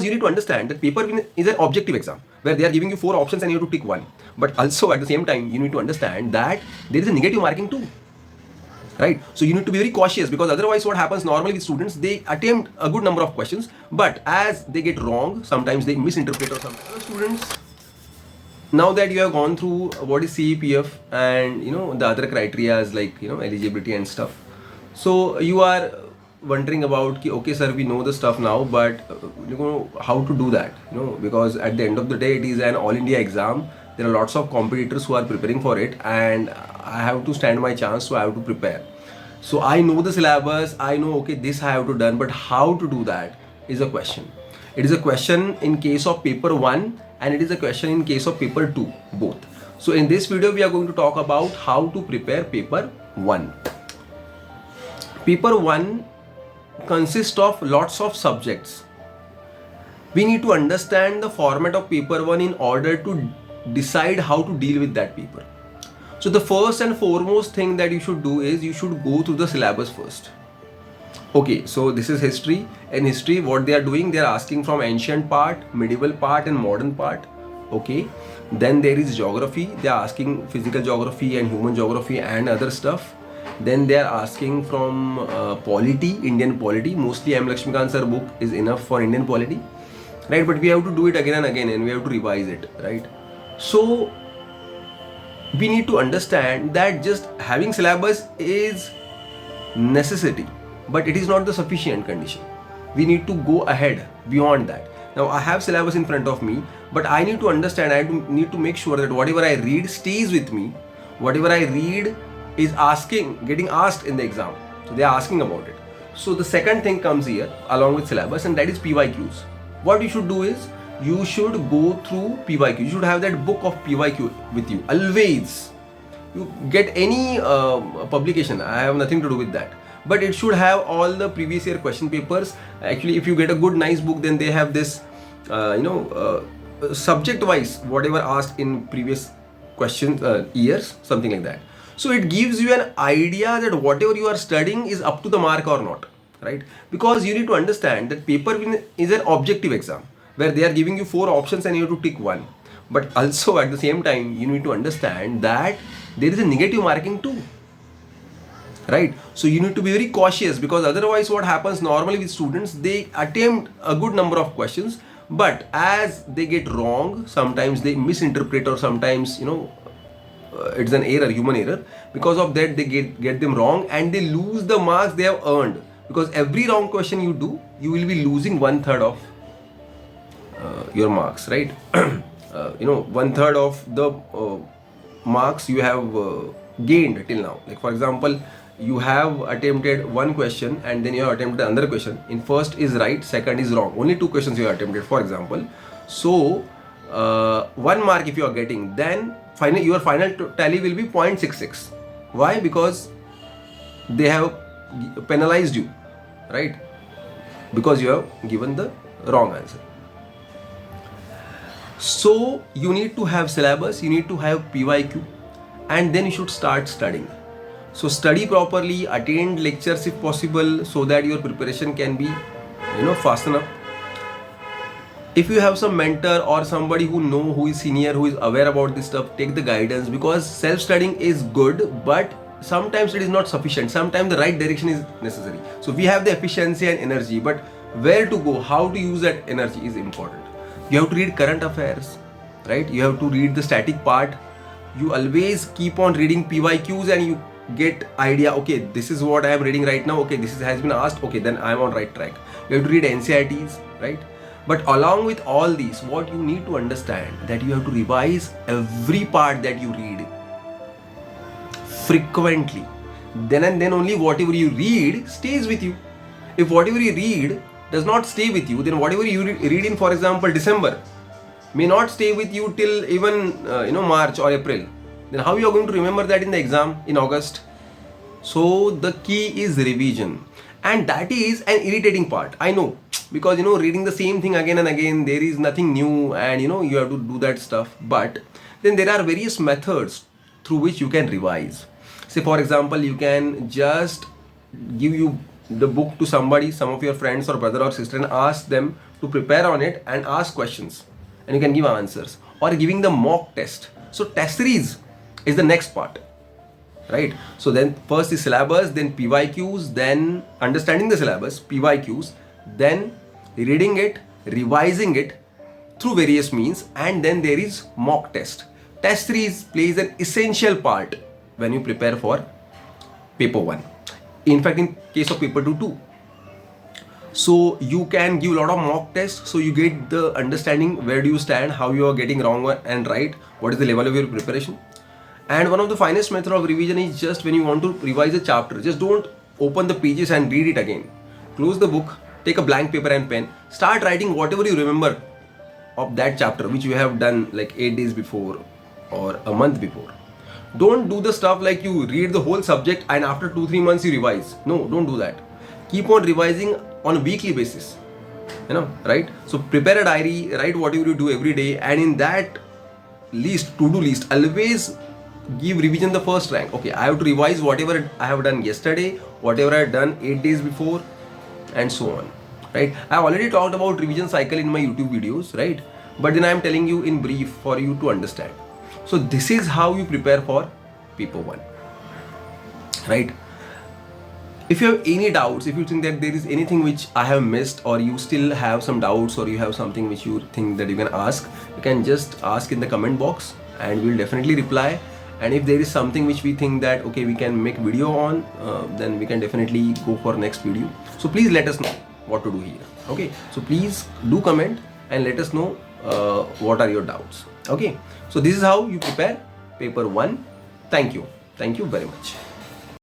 you need to understand that paper is an objective exam where they are giving you 4 options and you have to tick one. But also at the same time, you need to understand that there is a negative marking too. Right? So you need to be very cautious, because otherwise what happens normally with students, they attempt a good number of questions, but as they get wrong, sometimes they misinterpret, or some other students. Now that you have gone through what is CAPF and the other criteria like eligibility and stuff, so you are wondering about okay sir, we know the stuff now, but how to do that, because at the end of the day it is an all India exam. There are lots of competitors who are preparing for it, and I have to stand my chance, so I have to prepare. So I know the syllabus, I know okay this I have to done, but how to do that is a question. It is a question in case of paper 1 and it is a question in case of paper 2, both. So in this video we are going to talk about how to prepare paper 1. Paper 1 consists of lots of subjects. We need to understand the format of paper 1 in order to decide how to deal with that paper. So the first and foremost thing that you should do is you should go through the syllabus first. Okay, so this is history. In history, what they are doing, they are asking from ancient part, medieval part and modern part. Okay, then there is geography. They are asking physical geography and human geography and other stuff. Then they are asking from polity, Indian polity. Mostly M. Lakshmikant sir book is enough for Indian polity, right? But we have to do it again and again, and we have to revise it, right? So we need to understand that just having syllabus is necessity, but it is not the sufficient condition. We need to go ahead beyond that. Now I have syllabus in front of me, but I need to understand, I need to make sure that whatever I read stays with me. Whatever I read is getting asked in the exam. So they are asking about it. So the second thing comes here along with syllabus, and that is PYQs. What you should do is you should go through PYQ. You should have that book of PYQ with you always. You get any publication, I have nothing to do with that, but it should have all the previous year question papers. Actually, if you get a good nice book, then they have this subject wise whatever asked in previous questions years, something like that. So it gives you an idea that whatever you are studying is up to the mark or not, right? Because you need to understand that paper is an objective exam where they are giving you 4 options and you have to tick one. But also at the same time, you need to understand that there is a negative marking too, right? So you need to be very cautious, because otherwise what happens normally with students, they attempt a good number of questions, but as they get wrong, sometimes they misinterpret, or sometimes it's an error, human error. Because of that, they get them wrong and they lose the marks they have earned, because every wrong question you do, you will be losing 1/3 of your marks, right? 1/3 of the marks you have gained till now. Like for example, you have attempted one question and then you have attempted another question. In first is right, second is wrong. Only 2 questions you have attempted, for example. So 1 mark if you are getting, then your final tally will be 0.66. Why? Because they have penalized you, right? Because you have given the wrong answer. So you need to have syllabus, you need to have PYQ, and then you should start studying. So study properly, attend lectures if possible, so that your preparation can be fast enough. If you have some mentor or somebody who is senior, who is aware about this stuff, take the guidance, because self-studying is good, but sometimes it is not sufficient. Sometimes the right direction is necessary. So we have the efficiency and energy, but where to go, how to use that energy is important. You have to read current affairs, right? You have to read the static part. You always keep on reading PYQs and you get idea, okay, this is what I am reading right now, okay, this has been asked, okay, then I am on right track. You have to read NCRTs, right? But along with all these, what you need to understand, that you have to revise every part that you read frequently. Then and then only whatever you read stays with you. If whatever you read does not stay with you, then whatever you read in, for example, December, may not stay with you till even March or April. Then how you are going to remember that in the exam in August? So the key is revision, and that is an irritating part, I know, because reading the same thing again and again, there is nothing new, and you have to do that stuff. But then there are various methods through which you can revise. Say for example, you can just give the book to somebody, some of your friends or brother or sister, and ask them to prepare on it and ask questions, and you can give answers, or giving the mock test. So test series is the next part, right? So then first is syllabus, then PYQs, then understanding the syllabus, PYQs, then reading it, revising it through various means, and then there is mock test. Test series plays an essential part when you prepare for paper 1. In fact, in case of paper 2 too. So you can give a lot of mock tests, so you get the understanding where do you stand, how you are getting wrong and right, what is the level of your preparation. And one of the finest method of revision is just when you want to revise a chapter, just don't open the pages and read it again. Close the book, take a blank paper and pen, start writing whatever you remember of that chapter which you have done like 8 days before or a month before. Don't do the stuff like you read the whole subject and after 2-3 months you revise. No, don't do that. Keep on revising on a weekly basis, right? So prepare a diary, write whatever you do every day, and in that list, to-do list, always give revision the first rank. Okay, I have to revise whatever I have done yesterday, whatever I have done 8 days before, and so on, right? I have already talked about revision cycle in my YouTube videos, right? But then I am telling you in brief for you to understand. So this is how you prepare for paper 1, right? If you have any doubts, if you think that there is anything which I have missed, or you still have some doubts, or you have something which you think that you can ask, you can just ask in the comment box and we'll definitely reply. And if there is something which we think that okay, we can make video on, then we can definitely go for next video. So please let us know what to do here. Okay, so please do comment and let us know what are your doubts. Okay, so this is how you prepare paper 1. Thank you very much.